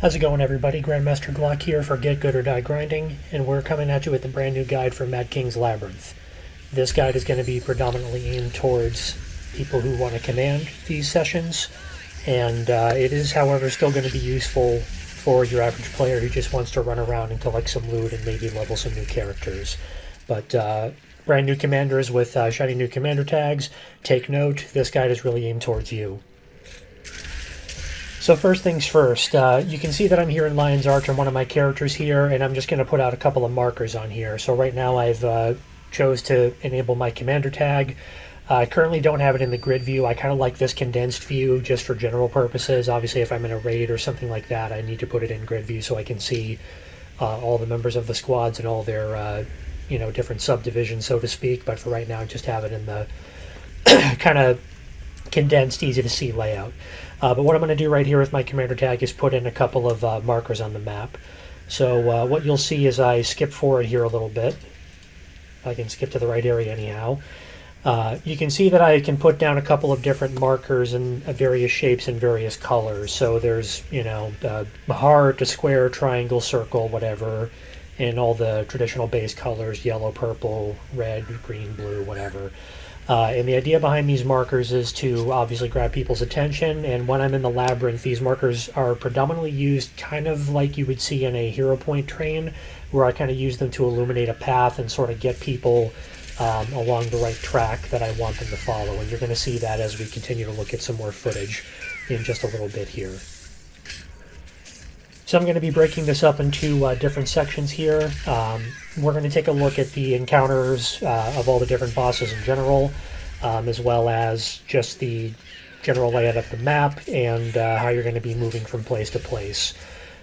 How's it going, everybody? Grandmaster Glock here for Get Good or Die Grinding, and we're coming at you with a brand new guide for Mad King's Labyrinth. This guide is going to be predominantly aimed towards people who want to command these sessions, and it is, however, still going to be useful for your average player who just wants to run around and collect some loot and maybe level some new characters. But brand new commanders with shiny new commander tags, take note, this guide is really aimed towards you. So first things first, you can see that I'm here in Lion's Arch on one of my characters here, and I'm just going to put out a couple of markers on here. So right now I've chose to enable my commander tag. I currently don't have it in the grid view. I kind of like this condensed view just for general purposes. Obviously if I'm in a raid or something like that, I need to put it in grid view so I can see all the members of the squads and all their different subdivisions, so to speak. But for right now, I just have it in the kind of condensed, easy to see layout. But what I'm going to do right here with my commander tag is put in a couple of markers on the map. So what you'll see is I skip forward here a little bit. I can skip to the right area anyhow. You can see that I can put down a couple of different markers in various shapes and various colors. So there's, a heart, a square, triangle, circle, whatever, and all the traditional base colors, yellow, purple, red, green, blue, whatever. And the idea behind these markers is to obviously grab people's attention, and when I'm in the labyrinth, these markers are predominantly used kind of like you would see in a hero point train, where I kind of use them to illuminate a path and sort of get people along the right track that I want them to follow. And you're going to see that as we continue to look at some more footage in just a little bit here. So I'm going to be breaking this up into different sections here. We're going to take a look at the encounters of all the different bosses in general, as well as just the general layout of the map and how you're going to be moving from place to place.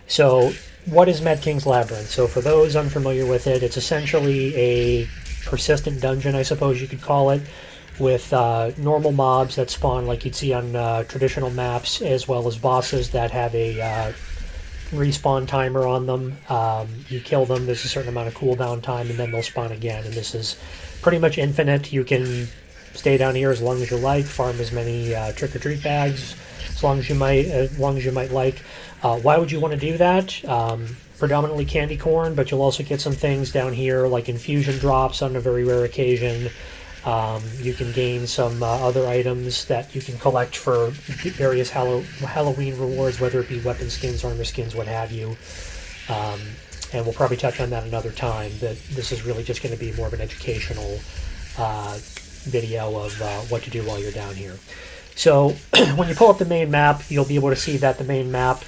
So what is Mad King's Labyrinth? So for those unfamiliar with it, it's essentially a persistent dungeon, I suppose you could call it, with normal mobs that spawn like you'd see on traditional maps, as well as bosses that have a respawn timer on them. You kill them, there's a certain amount of cooldown time, and then they'll spawn again. And this is pretty much infinite. You can stay down here as long as you like, farm as many trick-or-treat bags as long as you might like. Why would you want to do that? Predominantly candy corn, but you'll also get some things down here like infusion drops on a very rare occasion. You can gain some other items that you can collect for various Halloween rewards, whether it be weapon skins, armor skins, what have you. And we'll probably touch on that another time, but this is really just going to be more of an educational video of what to do while you're down here. So when you pull up the main map, you'll be able to see that the main map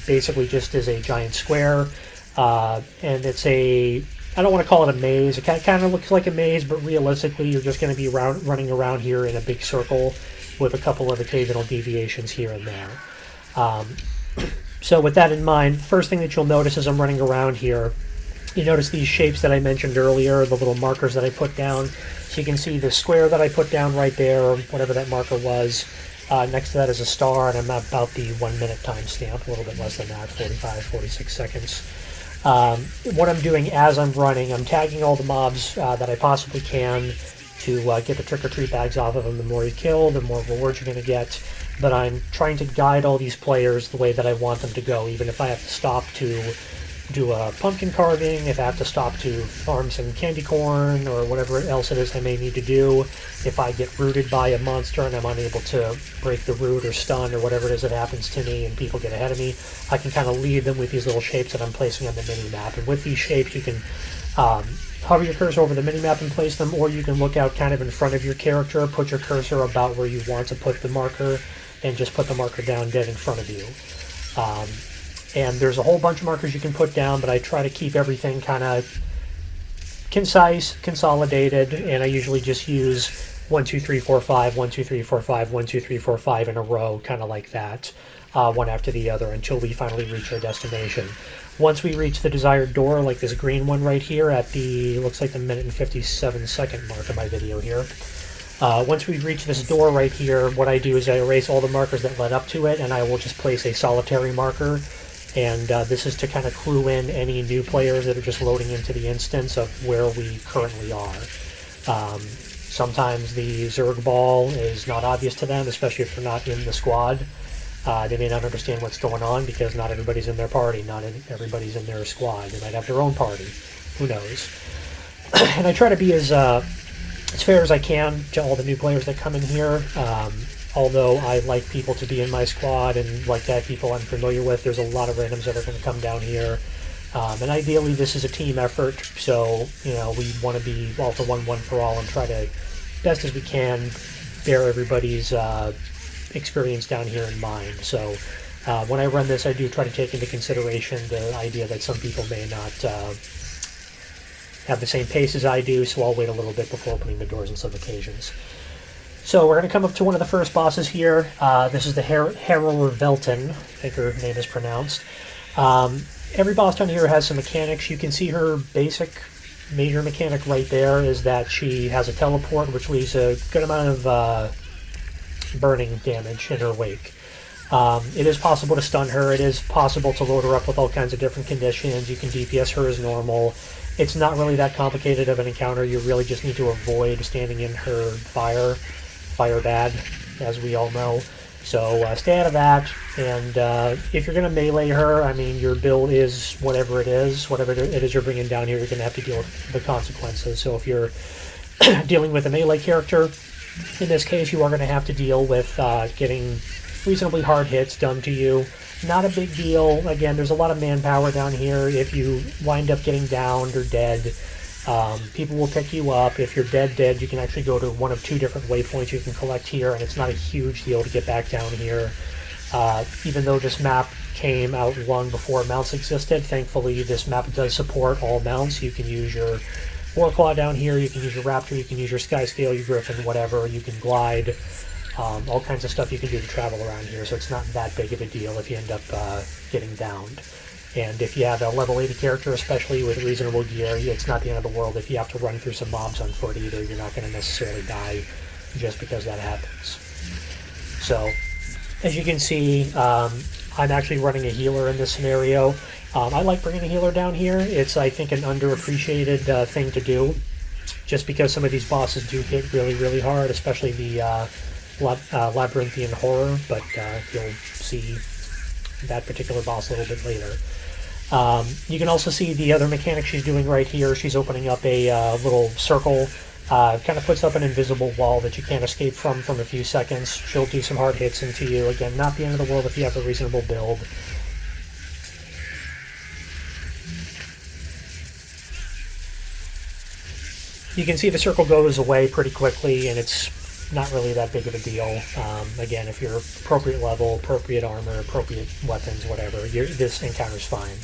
basically just is a giant square, and it's I don't want to call it a maze. It kind of looks like a maze, but realistically, you're just going to be running around here in a big circle with a couple of occasional deviations here and there. So with that in mind, first thing that you'll notice as I'm running around here, you notice these shapes that I mentioned earlier, the little markers that I put down. So you can see the square that I put down right there, or whatever that marker was. Next to that is a star, and I'm at about the 1 minute timestamp, a little bit less than that, 45, 46 seconds. What I'm doing as I'm running, I'm tagging all the mobs that I possibly can to get the trick-or-treat bags off of them. The more you kill, the more rewards you're going to get. But I'm trying to guide all these players the way that I want them to go, even if I have to stop to do a pumpkin carving, if I have to stop to farm some candy corn or whatever else it is I may need to do. If I get rooted by a monster and I'm unable to break the root or stun or whatever it is that happens to me and people get ahead of me, I can kind of lead them with these little shapes that I'm placing on the mini-map. And with these shapes you can hover your cursor over the mini-map and place them, or you can look out kind of in front of your character, put your cursor about where you want to put the marker, and just put the marker down dead in front of you. And there's a whole bunch of markers you can put down, but I try to keep everything kind of concise, consolidated, and I usually just use 1, 2, 3, 4, 5, 1, 2, 3, 4, 5, 1, 2, 3, 4, 5 in a row, kind of like that, one after the other, until we finally reach our destination. Once we reach the desired door, like this green one right here at the, looks like the minute and 57 second mark of my video here, once we reach this door right here, what I do is I erase all the markers that led up to it, and I will just place a solitary marker. And this is to kind of clue in any new players that are just loading into the instance of where we currently are. Sometimes the Zerg ball is not obvious to them, especially if they're not in the squad. They may not understand what's going on because not everybody's in their party, not everybody's in their squad. They might have their own party. Who knows? And I try to be as fair as I can to all the new players that come in here. Although I like people to be in my squad and like to have people I'm familiar with, there's a lot of randoms that are going to come down here. And ideally, this is a team effort, so we want to be all for one for all, and try to, best as we can, bear everybody's experience down here in mind. So when I run this, I do try to take into consideration the idea that some people may not have the same pace as I do, so I'll wait a little bit before opening the doors on some occasions. So we're going to come up to one of the first bosses here. This is the Harrower Veltan, I think her name is pronounced. Every boss down here has some mechanics. You can see her basic major mechanic right there is that she has a teleport, which leaves a good amount of burning damage in her wake. It is possible to stun her. It is possible to load her up with all kinds of different conditions. You can DPS her as normal. It's not really that complicated of an encounter. You really just need to avoid standing in her fire. Fire bad, as we all know. So stay out of that, and if you're going to melee her, I mean, your build is whatever it is you're bringing down here, you're going to have to deal with the consequences. So if you're dealing with a melee character, in this case, you are going to have to deal with getting reasonably hard hits done to you. Not a big deal. Again, there's a lot of manpower down here. If you wind up getting downed or dead, people will pick you up. If you're dead, you can actually go to one of two different waypoints you can collect here, and it's not a huge deal to get back down here. Even though this map came out long before mounts existed, thankfully this map does support all mounts. You can use your Warclaw down here, you can use your Raptor, you can use your Skyscale, your Griffin, whatever. You can glide, all kinds of stuff you can do to travel around here, so it's not that big of a deal if you end up getting downed. And if you have a level 80 character, especially with reasonable gear, it's not the end of the world. If you have to run through some mobs on foot either, you're not going to necessarily die just because that happens. So, as you can see, I'm actually running a healer in this scenario. I like bringing a healer down here. It's, I think, an underappreciated thing to do, just because some of these bosses do hit really, really hard, especially the Labyrinthian horror, but you'll see that particular boss a little bit later. You can also see the other mechanic she's doing right here. She's opening up a little circle, kind of puts up an invisible wall that you can't escape from a few seconds. She'll do some hard hits into you. Again, not the end of the world if you have a reasonable build. You can see the circle goes away pretty quickly, and it's not really that big of a deal. Again, if you're appropriate level, appropriate armor, appropriate weapons, whatever, this encounter's fine.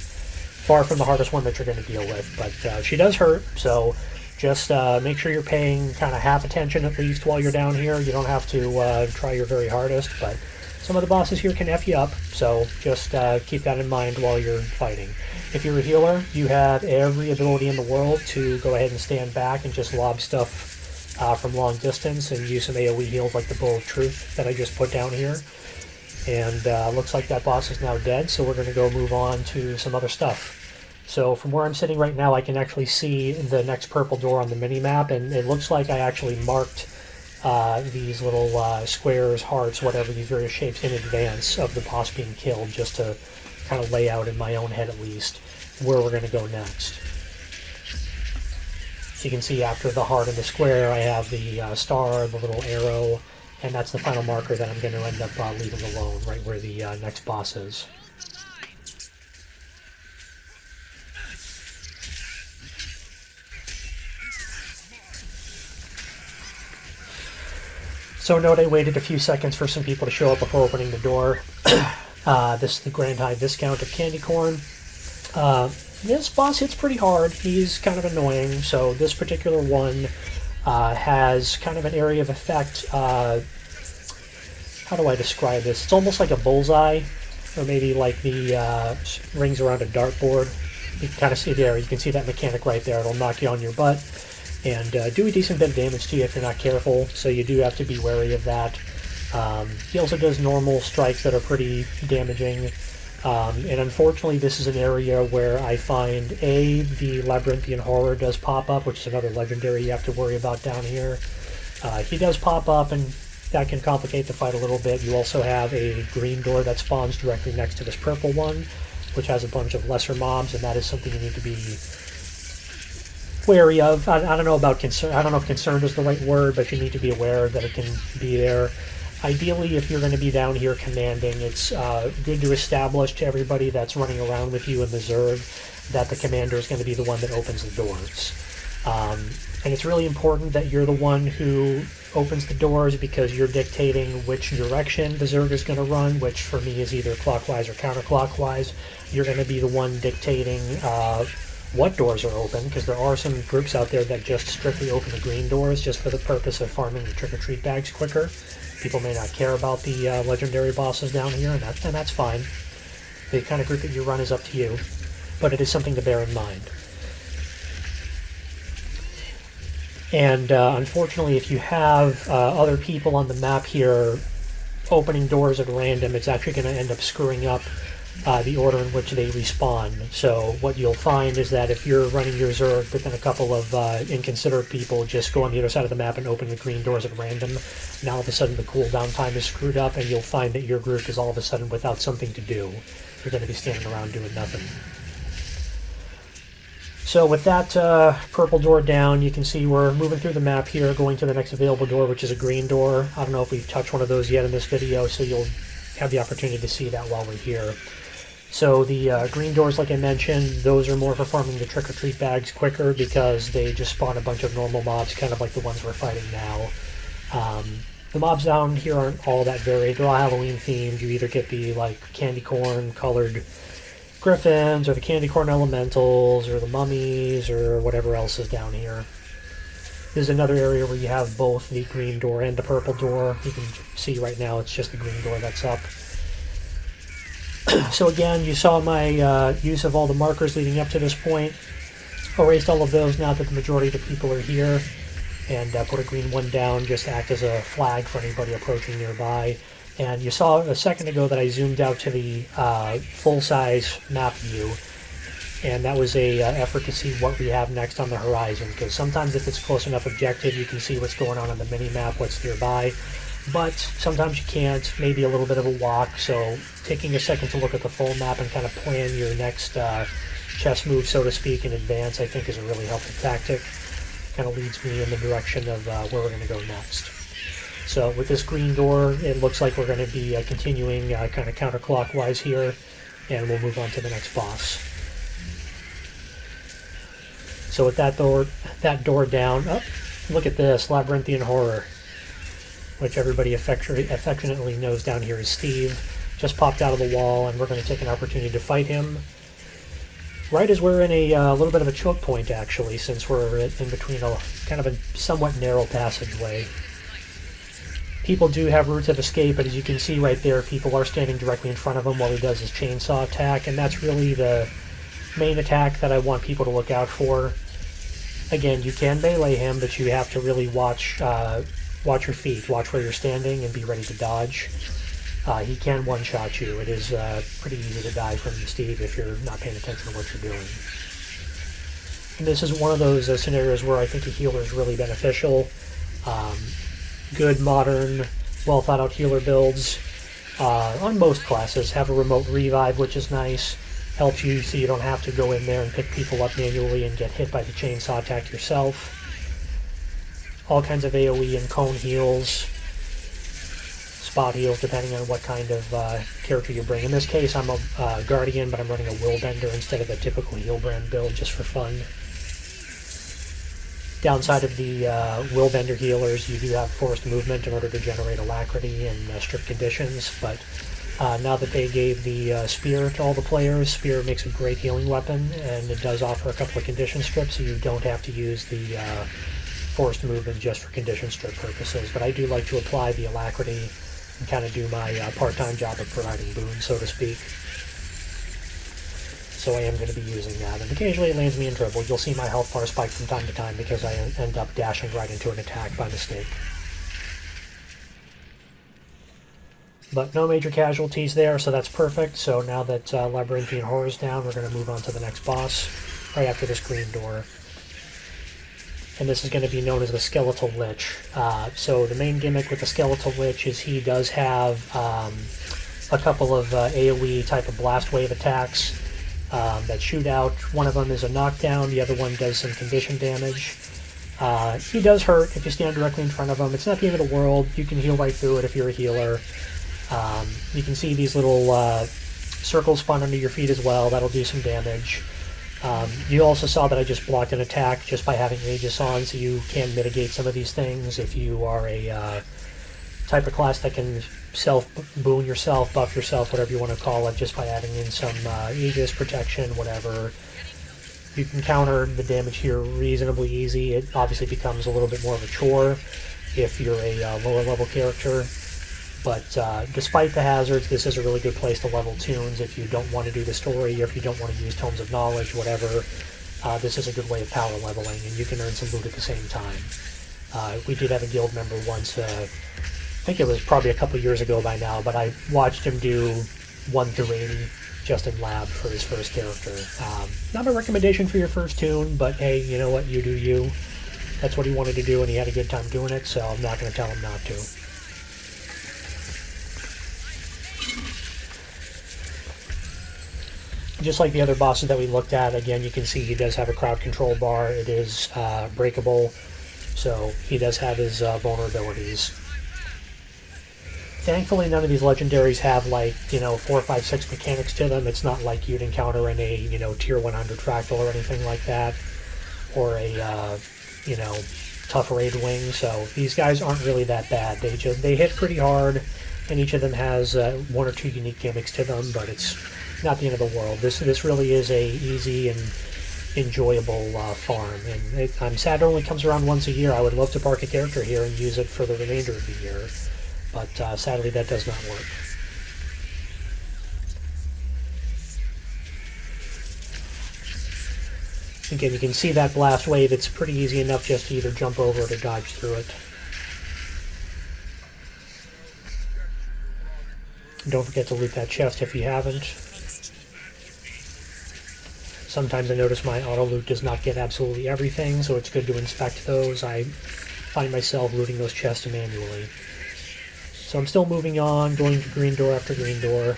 Far from the hardest one that you're going to deal with, but she does hurt, so just make sure you're paying kind of half attention at least while you're down here. You don't have to try your very hardest, but some of the bosses here can F you up, so just keep that in mind while you're fighting. If you're a healer, you have every ability in the world to go ahead and stand back and just lob stuff from long distance and use some AoE heals like the Bow of Truth that I just put down here. And looks like that boss is now dead, so we're going to go move on to some other stuff. So from where I'm sitting right now, I can actually see the next purple door on the mini-map, and it looks like I actually marked these little squares, hearts, whatever, these various shapes in advance of the boss being killed, just to kind of lay out in my own head at least where we're going to go next. So you can see after the heart and the square, I have the star, the little arrow, and that's the final marker that I'm going to end up leaving alone, right where the next boss is. So note I waited a few seconds for some people to show up before opening the door. This is the Grand High Viscount of Candy Corn. This boss hits pretty hard. He's kind of annoying, so this particular one has kind of an area of effect. How do I describe this? It's almost like a bullseye, or maybe like the rings around a dartboard. You can kind of see there, you can see that mechanic right there. It'll knock you on your butt and do a decent bit of damage to you if you're not careful, so you do have to be wary of that. He also does normal strikes that are pretty damaging, and unfortunately this is an area where I find the Labyrinthian horror does pop up, which is another legendary you have to worry about down here. He does pop up and that can complicate the fight a little bit. You also have a green door that spawns directly next to this purple one, which has a bunch of lesser mobs, and that is something you need to be wary of. I don't know about concern. I don't know if concerned is the right word, but you need to be aware that it can be there. Ideally, if you're going to be down here commanding, it's good to establish to everybody that's running around with you in the Zerg that the commander is going to be the one that opens the doors. And it's really important that you're the one who opens the doors, because you're dictating which direction the Zerg is going to run, which for me is either clockwise or counterclockwise. You're going to be the one dictating what doors are open, because there are some groups out there that just strictly open the green doors just for the purpose of farming the trick-or-treat bags quicker. People may not care about the legendary bosses down here, and that's fine. The kind of group that you run is up to you, but it is something to bear in mind. And unfortunately, if you have other people on the map here opening doors at random, it's actually going to end up screwing up the order in which they respawn. So what you'll find is that if you're running your Zerg, but then a couple of inconsiderate people just go on the other side of the map and open the green doors at random, now all of a sudden the cooldown time is screwed up, and you'll find that your group is all of a sudden without something to do. You're going to be standing around doing nothing. So with that purple door down, you can see we're moving through the map here, going to the next available door, which is a green door. I don't know if we've touched one of those yet in this video, so you'll have the opportunity to see that while we're here. So the green doors, like I mentioned, those are more for farming the trick-or-treat bags quicker, because they just spawn a bunch of normal mobs, kind of like the ones we're fighting now. The mobs down here aren't all that varied. They're all Halloween themed. You either get the candy corn colored griffins, or the candy corn elementals, or the mummies, or whatever else is down here. There's another area where you have both the green door and the purple door. You can see right now it's just the green door that's up. So again, you saw my use of all the markers leading up to this point. Erased all of those now that the majority of the people are here, and put a green one down just to act as a flag for anybody approaching nearby. And you saw a second ago that I zoomed out to the full-size map view, and that was a effort to see what we have next on the horizon, because sometimes if it's close enough objective, you can see what's going on the mini-map, what's nearby, but sometimes you can't, maybe a little bit of a walk. So taking a second to look at the full map and kind of plan your next chess move, so to speak, in advance, I think is a really helpful tactic. Kind of leads me in the direction of where we're going to go next. So with this green door, it looks like we're going to be continuing kind of counterclockwise here, and we'll move on to the next boss. So with that door down, oh, look at this, Labyrinthian Horror, which everybody affectionately knows down here as Steve, just popped out of the wall, and we're going to take an opportunity to fight him. Right as we're in a little bit of a choke point, actually, since we're in between a kind of a somewhat narrow passageway. People do have routes of escape, but as you can see right there, people are standing directly in front of him while he does his chainsaw attack, and that's really the main attack that I want people to look out for. Again, you can melee him, but you have to really watch your feet, watch where you're standing, and be ready to dodge. He can one-shot you. It is pretty easy to die from Steve if you're not paying attention to what you're doing. And this is one of those scenarios where I think a healer is really beneficial. Good, modern, well-thought-out healer builds on most classes have a remote revive, which is nice. Helps you so you don't have to go in there and pick people up manually and get hit by the chainsaw attack yourself. All kinds of AoE and cone heals, spot heals, depending on what kind of character you bring. In this case, I'm a Guardian, but I'm running a Willbender instead of a typical heal brand build, just for fun. Downside of the Willbender healers, you do have forced movement in order to generate alacrity in strict conditions, but now that they gave the spear to all the players, spear makes a great healing weapon, and it does offer a couple of condition strips, so you don't have to use the forced movement just for condition strip purposes. But I do like to apply the alacrity and kind of do my part-time job of providing boons, so to speak. So I am going to be using that, and occasionally it lands me in trouble. You'll see my health bar spike from time to time because I end up dashing right into an attack by mistake. But no major casualties there, so that's perfect. So now that Labyrinthian Horror is down, we're going to move on to the next boss, right after this green door. and this is going to be known as the Skeletel Lich. So the main gimmick with the Skeletel Lich is he does have a couple of AoE type of blast wave attacks that shoot out. One of them is a knockdown, the other one does some condition damage. He does hurt if you stand directly in front of him. It's not the end of the world. You can heal right through it if you're a healer. You can see these little circles spawn under your feet as well. That'll do some damage. You also saw that I just blocked an attack just by having Aegis on, so you can mitigate some of these things if you are a type of class that can self-boon yourself, buff yourself, whatever you want to call it, just by adding in some Aegis protection, whatever. You can counter the damage here reasonably easy. It obviously becomes a little bit more of a chore if you're a lower level character. But despite the hazards, this is a really good place to level tunes if you don't want to do the story, or if you don't want to use Tomes of Knowledge, whatever. This is a good way of power leveling, and you can earn some loot at the same time. We did have a guild member once, I think it was probably a couple years ago by now, but I watched him do 1 through 80 just in lab for his first character. Not a recommendation for your first tune, but hey, you know what, you do you. That's what he wanted to do, and he had a good time doing it, so I'm not going to tell him not to. Just like the other bosses that we looked at, again, you can see he does have a crowd control bar. It is breakable, so he does have his vulnerabilities. Thankfully, none of these legendaries have, like, 4, 5, 6 mechanics to them. It's not like you'd encounter in a, tier 100 fractal or anything like that, or a, tough raid wing. So these guys aren't really that bad. They hit pretty hard, and each of them has 1 or 2 unique gimmicks to them, but it's not the end of the world. This really is a easy and enjoyable farm, and I'm sad it only comes around once a year. I would love to park a character here and use it for the remainder of the year, but sadly that does not work. Again, you can see that blast wave. It's pretty easy enough just to either jump over it or dodge through it. Don't forget to loot that chest if you haven't. Sometimes I notice my auto loot does not get absolutely everything, so it's good to inspect those. I find myself looting those chests manually. So I'm still moving on, going to green door after green door.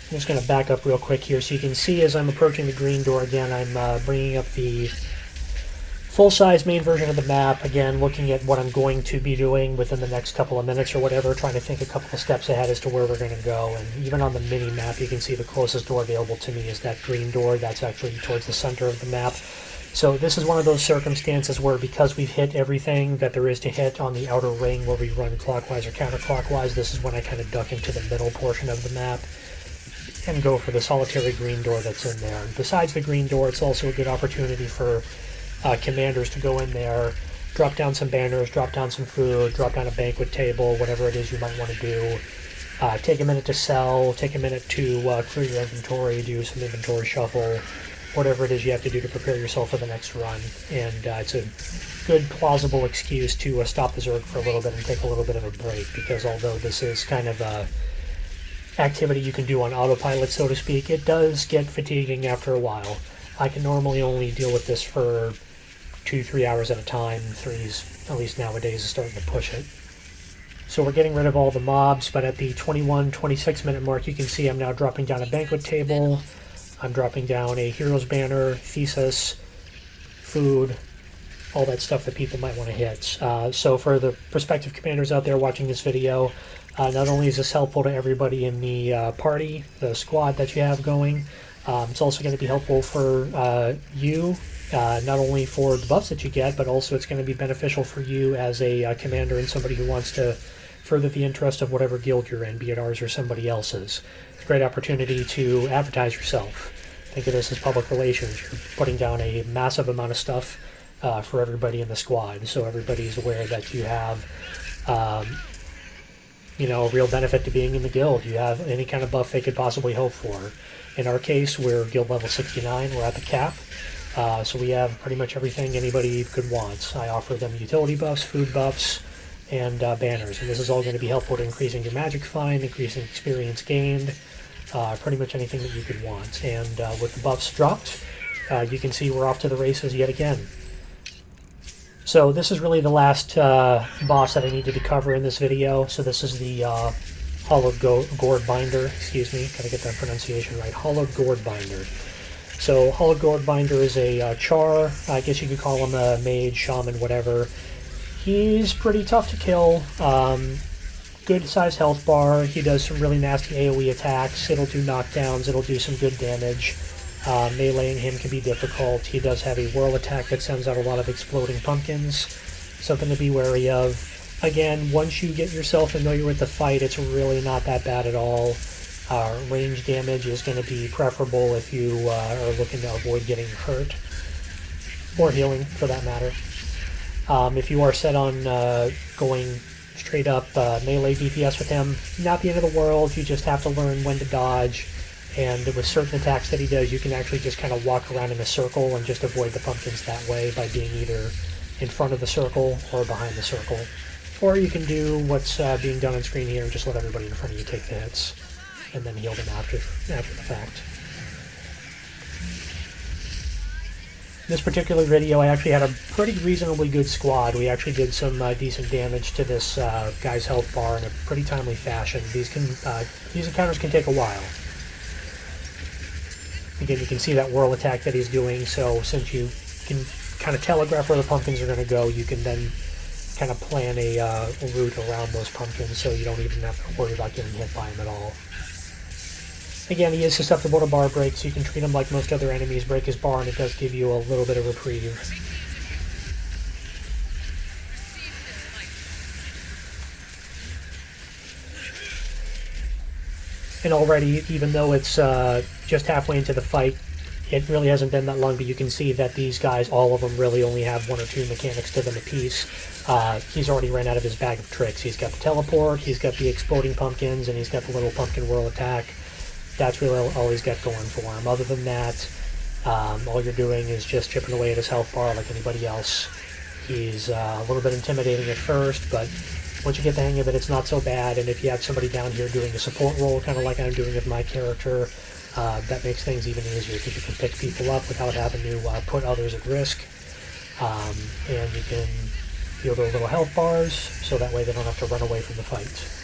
I'm just going to back up real quick here so you can see as I'm approaching the green door again, I'm bringing up the full-size main version of the map, again looking at what I'm going to be doing within the next couple of minutes or whatever, trying to think a couple of steps ahead as to where we're going to go. And even on the mini-map you can see the closest door available to me is that green door that's actually towards the center of the map. So this is one of those circumstances where, because we've hit everything that there is to hit on the outer ring where we run clockwise or counterclockwise, this is when I kind of duck into the middle portion of the map and go for the solitary green door that's in there. And besides the green door, it's also a good opportunity for commanders to go in there, drop down some banners, drop down some food, drop down a banquet table, whatever it is you might want to do. Take a minute to sell, take a minute to clear your inventory, do some inventory shuffle, whatever it is you have to do to prepare yourself for the next run. And it's a good, plausible excuse to stop the Zerg for a little bit and take a little bit of a break, because although this is kind of a activity you can do on autopilot, so to speak, it does get fatiguing after a while. I can normally only deal with this for 2-3 hours at a time. 3's, at least nowadays, is starting to push it. So we're getting rid of all the mobs, but at the 21-26 minute mark you can see I'm now dropping down a banquet table, I'm dropping down a hero's banner, thesis, food, all that stuff that people might want to hit. So for the prospective commanders out there watching this video, not only is this helpful to everybody in the party, the squad that you have going, it's also going to be helpful for you, not only for the buffs that you get, but also it's going to be beneficial for you as a commander and somebody who wants to further the interest of whatever guild you're in, be it ours or somebody else's. It's a great opportunity to advertise yourself. Think of this as public relations. You're putting down a massive amount of stuff for everybody in the squad, so everybody's aware that you have a real benefit to being in the guild. You have any kind of buff they could possibly hope for. In our case, we're guild level 69, we're at the cap. So we have pretty much everything anybody could want. I offer them utility buffs, food buffs, and banners. And this is all going to be helpful to increasing your magic find, increasing experience gained, pretty much anything that you could want. And with the buffs dropped, you can see we're off to the races yet again. So this is really the last boss that I needed to cover in this video. So this is the Hollowed Gourdbinder, excuse me, gotta get that pronunciation right, Hollowed Gourdbinder. So Hollowed Gourdbinder is a char, I guess you could call him a mage, shaman, whatever. He's pretty tough to kill, good size health bar, he does some really nasty AoE attacks, it'll do knockdowns, it'll do some good damage. Meleeing him can be difficult. He does have a whirl attack that sends out a lot of exploding pumpkins, something to be wary of. Again, once you get yourself familiar with the fight, it's really not that bad at all. Range damage is going to be preferable if you are looking to avoid getting hurt, or healing for that matter. If you are set on going straight up melee DPS with him, not the end of the world, you just have to learn when to dodge, and with certain attacks that he does, you can actually just kind of walk around in a circle and just avoid the pumpkins that way by being either in front of the circle or behind the circle. Or you can do what's being done on screen here and just let everybody in front of you take the hits, and then heal them after the fact. This particular video, I actually had a pretty reasonably good squad. We actually did some decent damage to this guy's health bar in a pretty timely fashion. These encounters can take a while. Again, you can see that whirl attack that he's doing, so since you can kind of telegraph where the pumpkins are going to go, you can then kind of plan a route around those pumpkins, so you don't even have to worry about getting hit by them at all. Again, he is susceptible to bar breaks, so you can treat him like most other enemies, break his bar, and it does give you a little bit of reprieve. And already, even though it's just halfway into the fight, it really hasn't been that long, but you can see that these guys, all of them, really only have one or two mechanics to them apiece. He's already ran out of his bag of tricks. He's got the teleport, he's got the exploding pumpkins, and he's got the little pumpkin whirl attack. That's really all he's got going for him. Other than that, all you're doing is just chipping away at his health bar like anybody else. He's a little bit intimidating at first, but once you get the hang of it, it's not so bad. And if you have somebody down here doing a support role, kind of like I'm doing with my character, that makes things even easier because you can pick people up without having to put others at risk. And you can heal their little health bars, so that way they don't have to run away from the fight.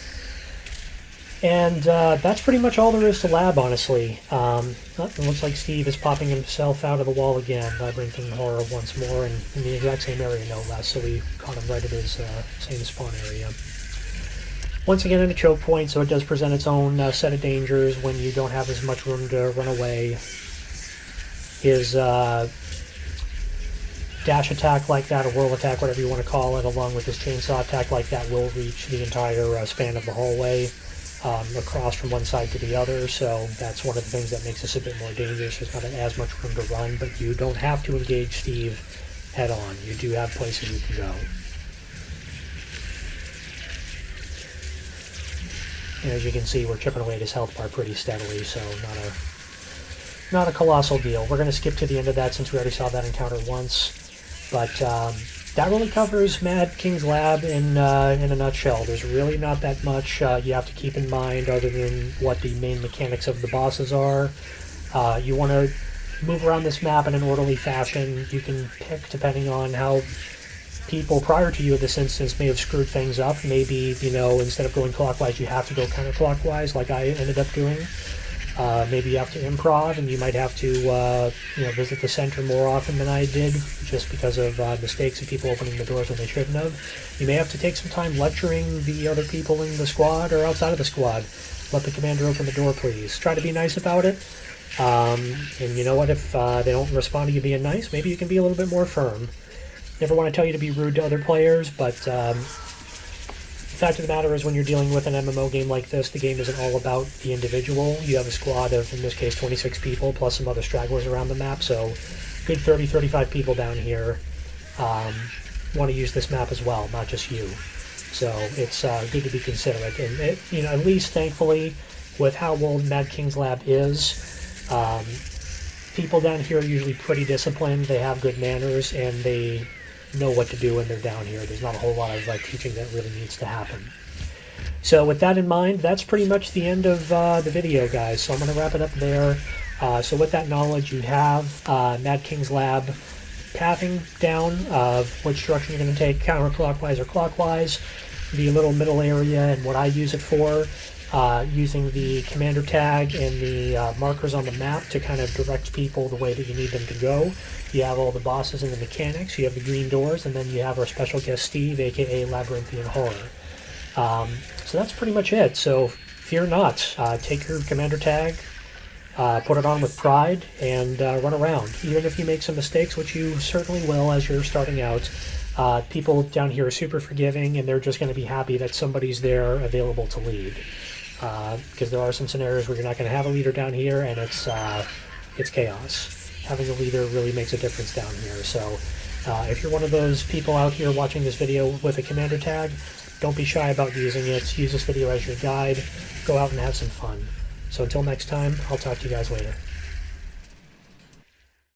And that's pretty much all there is to Lab, honestly. It looks like Steve is popping himself out of the wall again. Labyrinthian horror once more, and in the exact same area, no less, so we caught him right at his same spawn area. Once again in a choke point, so it does present its own set of dangers when you don't have as much room to run away. His dash attack like that, or whirl attack, whatever you want to call it, along with his chainsaw attack like that, will reach the entire span of the hallway across from one side to the other, so that's one of the things that makes this a bit more dangerous. There's not as much room to run, but you don't have to engage Steve head on. You do have places you can go. And as you can see, we're chipping away at his health bar pretty steadily, so not a colossal deal. We're going to skip to the end of that since we already saw that encounter once. But that really covers Mad King's Lab in a nutshell. There's really not that much you have to keep in mind other than what the main mechanics of the bosses are. You want to move around this map in an orderly fashion. You can pick depending on how people prior to you in this instance may have screwed things up. Maybe, instead of going clockwise, you have to go counterclockwise like I ended up doing. Maybe you have to improv, and you might have to visit the center more often than I did, just because of mistakes of people opening the doors when they shouldn't have. You may have to take some time lecturing the other people in the squad or outside of the squad. Let the commander open the door, please. Try to be nice about it. And you know what, if they don't respond to you being nice, maybe you can be a little bit more firm. Never want to tell you to be rude to other players, but the fact of the matter is when you're dealing with an MMO game like this, the game isn't all about the individual. You have a squad of, in this case, 26 people, plus some other stragglers around the map, so good 30, 35 people down here want to use this map as well, not just you. So it's good to be considerate. And at least, thankfully, with how old Mad King's Lab is, people down here are usually pretty disciplined. They have good manners, and they know what to do when they're down here. There's not a whole lot of teaching that really needs to happen. So with that in mind, that's pretty much the end of the video, guys. So I'm going to wrap it up there. So with that knowledge, you have Mad King's Lab pathing down of which direction you're going to take, counterclockwise or clockwise, the little middle area, and what I use it for, using the commander tag and the markers on the map to kind of direct people the way that you need them to go. You have all the bosses and the mechanics, you have the green doors, and then you have our special guest Steve, aka Labyrinthian Horror. So that's pretty much it. So fear not. Take your commander tag, put it on with pride, and run around. Even if you make some mistakes, which you certainly will as you're starting out, people down here are super forgiving, and they're just going to be happy that somebody's there available to lead. Because there are some scenarios where you're not going to have a leader down here, and it's chaos. Having a leader really makes a difference down here. So if you're one of those people out here watching this video with a commander tag, don't be shy about using it. Use this video as your guide. Go out and have some fun. So until next time, I'll talk to you guys later.